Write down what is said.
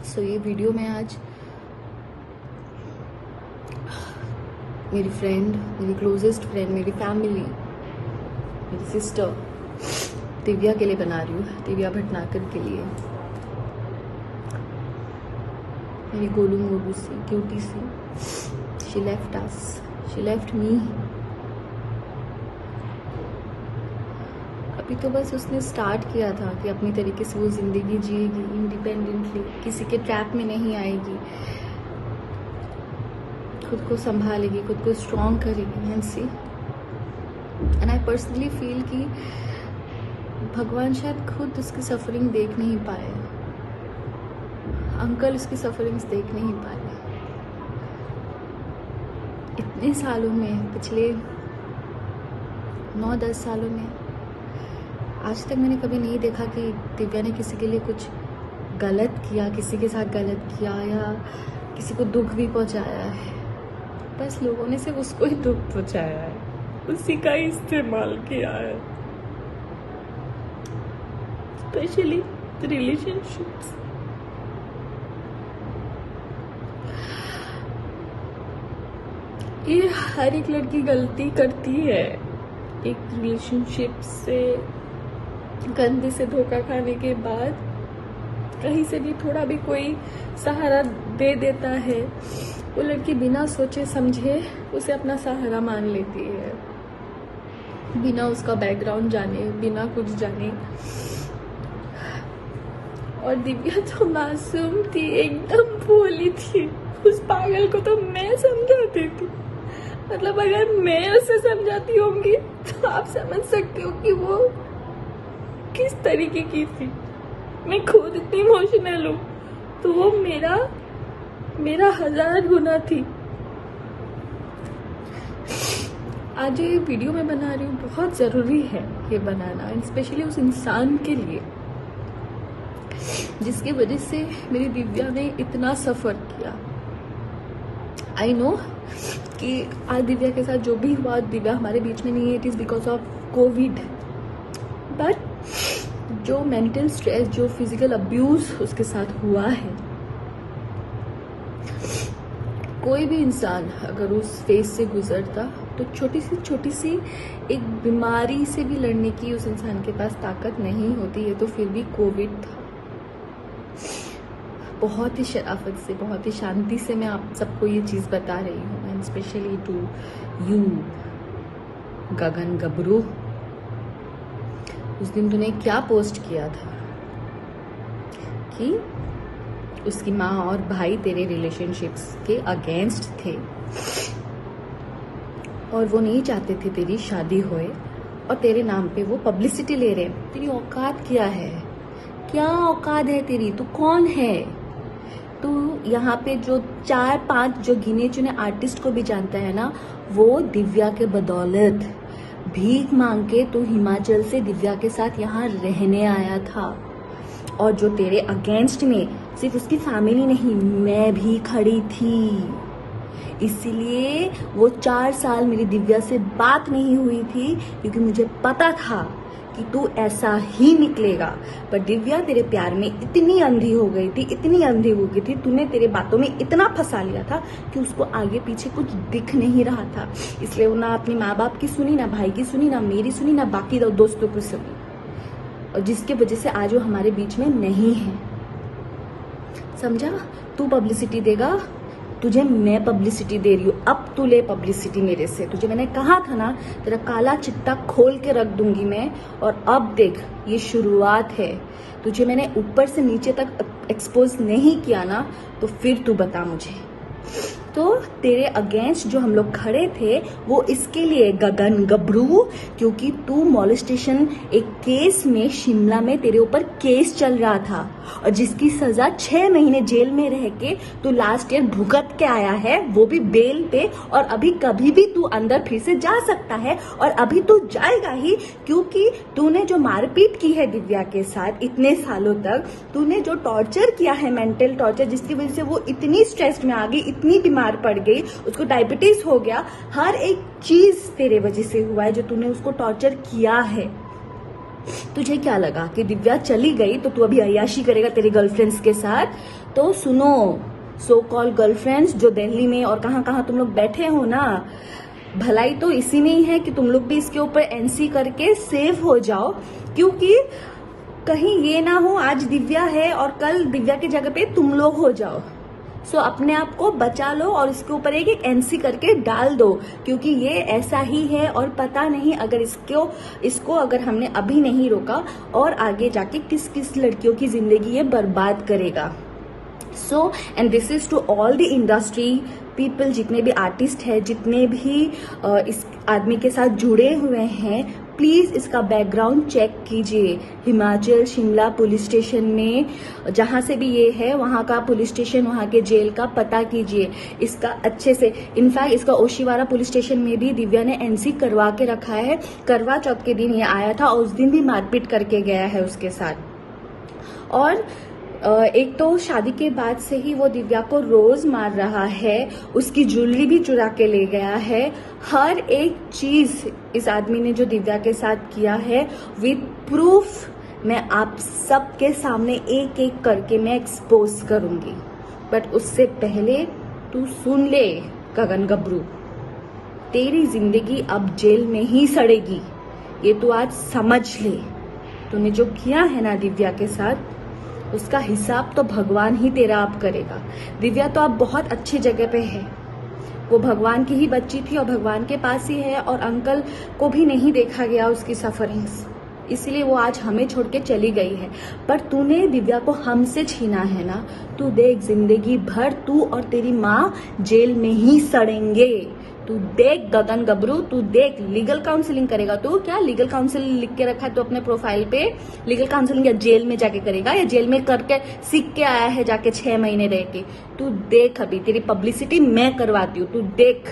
सो ये वीडियो में आज मेरी फ्रेंड, मेरी क्लोजेस्ट फ्रेंड, मेरी फैमिली, मेरी सिस्टर दिव्या के लिए बना रही हूँ। दिव्या भटनागर के लिए, मेरी गोलू मोलू सी क्यूटी सी। She left us, she left me. अभी तो बस उसने स्टार्ट किया था कि अपनी तरीके से वो जिंदगी जिएगी इंडिपेंडेंटली, किसी के ट्रैप में नहीं आएगी, खुद को संभालेगी, खुद को स्ट्रॉन्ग करेगी। And see, and I personally feel कि भगवान शायद खुद उसकी सफरिंग देख नहीं पाए, अंकल उसकी सफरिंग्स देख नहीं पाए। इतने सालों में, पिछले 9-10 सालों में आज तक मैंने कभी नहीं देखा कि दिव्या ने किसी के लिए कुछ गलत किया, किसी के साथ गलत किया या किसी को दुख भी पहुंचाया है। बस लोगों ने सिर्फ उसको ही दुख पहुंचाया है, उसी का ही इस्तेमाल किया है, स्पेशली रिलेशनशिप्स। ये हर एक लड़की गलती करती है, एक रिलेशनशिप से गंदे से धोखा खाने के बाद कहीं से भी थोड़ा भी कोई सहारा दे देता है, वो लड़की बिना सोचे समझे उसे अपना सहारा मान लेती है, बिना उसका बैकग्राउंड जाने, बिना कुछ जाने। और दिव्या तो मासूम थी, एकदम भोली थी। उस पागल को तो मैं समझाती थी, मतलब अगर मैं उसे समझाती होंगी तो आप समझ सकते हो कि वो किस तरीके की थी। मैं खुद इतनी इमोशनल हूँ तो वो मेरा 1000 गुना थी। आज ये वीडियो मैं बना रही हूँ, बहुत ज़रूरी है ये बनाना, स्पेशली उस इंसान के लिए जिसकी वजह से मेरी दिव्या ने इतना सफ़र किया। आई नो कि आज दिव्या के साथ जो भी हुआ, दिव्या हमारे बीच में नहीं है, it is because of Covid. But जो मेंटल स्ट्रेस, जो फिजिकल अब्यूज उसके साथ हुआ है, कोई भी इंसान अगर उस फेज से गुजरता तो छोटी सी एक बीमारी से भी लड़ने की उस इंसान के पास ताकत नहीं होती है। तो फिर भी कोविड था। बहुत ही शराफत से, बहुत ही शांति से मैं आप सबको ये चीज़ बता रही हूँ, एंड स्पेशली टू यू गगन गबरू। उस दिन तूने क्या पोस्ट किया था कि उसकी माँ और भाई तेरे रिलेशनशिप्स के अगेंस्ट थे और वो नहीं चाहते थे तेरी शादी होए, और तेरे नाम पे वो पब्लिसिटी ले रहे हैं। तेरी औकात क्या है? क्या औकात है तेरी? तू कौन है? तू यहाँ पे जो 4-5 जो गिने चुने आर्टिस्ट को भी जानता है ना, वो दिव्या के बदौलत भीख मांग के तू हिमाचल से दिव्या के साथ यहाँ रहने आया था। और जो तेरे अगेंस्ट में सिर्फ उसकी फैमिली नहीं, मैं भी खड़ी थी। इसीलिए वो 4 साल मेरी दिव्या से बात नहीं हुई थी, क्योंकि मुझे पता था कि तू ऐसा ही निकलेगा। पर दिव्या तेरे प्यार में इतनी अंधी हो गई थी, इतनी अंधी हो गई थी, तूने तेरे बातों में इतना फंसा लिया था कि उसको आगे पीछे कुछ दिख नहीं रहा था। इसलिए वो ना अपने माँ बाप की सुनी, ना भाई की सुनी, ना मेरी सुनी, ना बाकी दोस्तों की सुनी, और जिसके वजह से आज वो हमारे बीच में नहीं है। समझा? तू पब्लिसिटी देगा, तुझे मैं पब्लिसिटी दे रही हूँ। अब तू ले पब्लिसिटी मेरे से। तुझे मैंने कहा था ना, तेरा काला चिट्टा खोल के रख दूंगी मैं। और अब देख, ये शुरुआत है। तुझे मैंने ऊपर से नीचे तक एक्सपोज नहीं किया ना, तो फिर तू बता मुझे। तो तेरे अगेंस्ट जो हम लोग खड़े थे वो इसके लिए गगन गबरू, क्योंकि तू मॉलेस्टेशन एक केस में शिमला में तेरे ऊपर केस चल रहा था, और जिसकी सजा 6 महीने जेल में रह के तू लास्ट ईयर भुगत के आया है, वो भी बेल पे। और अभी कभी भी तू अंदर फिर से जा सकता है, और अभी तू जाएगा ही, क्योंकि तूने जो मारपीट की है दिव्या के साथ इतने सालों तक, तूने जो टॉर्चर किया है, मेंटल टॉर्चर, जिसकी वजह से वो इतनी स्ट्रेस्ड में आ गई, इतनी बीमार पड़ गई, उसको डायबिटीज हो गया। हर एक चीज तेरे वजह से हुआ है, जो तूने उसको टॉर्चर किया है। तुझे क्या लगा कि दिव्या चली गई तो तू अभी अय्याशी करेगा तेरे गर्लफ्रेंड्स के साथ? तो सुनो, सो कॉल गर्लफ्रेंड्स जो दिल्ली में और कहाँ कहाँ तुम लोग बैठे हो ना, भलाई तो इसी में ही है कि तुम लोग भी इसके ऊपर एनसी करके सेव हो जाओ, क्योंकि कहीं ये ना हो आज दिव्या है और कल दिव्या की जगह पे तुम लोग हो जाओ। सो अपने आप को बचा लो और इसके ऊपर एक एनसी करके डाल दो, क्योंकि ये ऐसा ही है और पता नहीं अगर इसको अगर हमने अभी नहीं रोका और आगे जाके किस किस लड़कियों की जिंदगी ये बर्बाद करेगा। So and this is to all the industry people, जितने भी आर्टिस्ट हैं, जितने भी इस आदमी के साथ जुड़े हुए हैं, प्लीज इसका बैकग्राउंड चेक कीजिए। हिमाचल शिमला पुलिस स्टेशन में जहां से भी ये है वहां का पुलिस स्टेशन, वहां के जेल का पता कीजिए इसका अच्छे से। इनफैक्ट इसका ओशीवारा पुलिस स्टेशन में भी दिव्या ने एनसी करवा के रखा है। करवा चौथ के दिन ये आया था और उस दिन भी मारपीट करके गया है उसके साथ। और एक तो शादी के बाद से ही वो दिव्या को रोज मार रहा है, उसकी ज्वेलरी भी चुरा के ले गया है। हर एक चीज इस आदमी ने जो दिव्या के साथ किया है विद प्रूफ मैं आप सबके सामने एक एक करके मैं एक्सपोज करूंगी। बट उससे पहले तू सुन ले गगन गबरू, तेरी जिंदगी अब जेल में ही सड़ेगी, ये तू आज समझ ले। तूने जो किया है ना दिव्या के साथ, उसका हिसाब तो भगवान ही तेरा आप करेगा। दिव्या तो अब बहुत अच्छी जगह पे है, वो भगवान की ही बच्ची थी और भगवान के पास ही है, और अंकल को भी नहीं देखा गया उसकी सफरिंग्स, इसलिए वो आज हमें छोड़ के चली गई है। पर तूने दिव्या को हमसे छीना है ना, तू देख जिंदगी भर तू और तेरी माँ जेल में ही सड़ेंगे। तू देख गगन गबरू, तू देख लीगल काउंसलिंग करेगा तू? क्या लीगल काउंसलिंग लिख के रखा है तो अपने प्रोफाइल पे? लीगल काउंसलिंग या जेल में जाके करेगा, या जेल में करके सीख के आया है जाके 6 महीने रह के? तू देख, अभी तेरी पब्लिसिटी मैं करवाती हूँ, तू देख।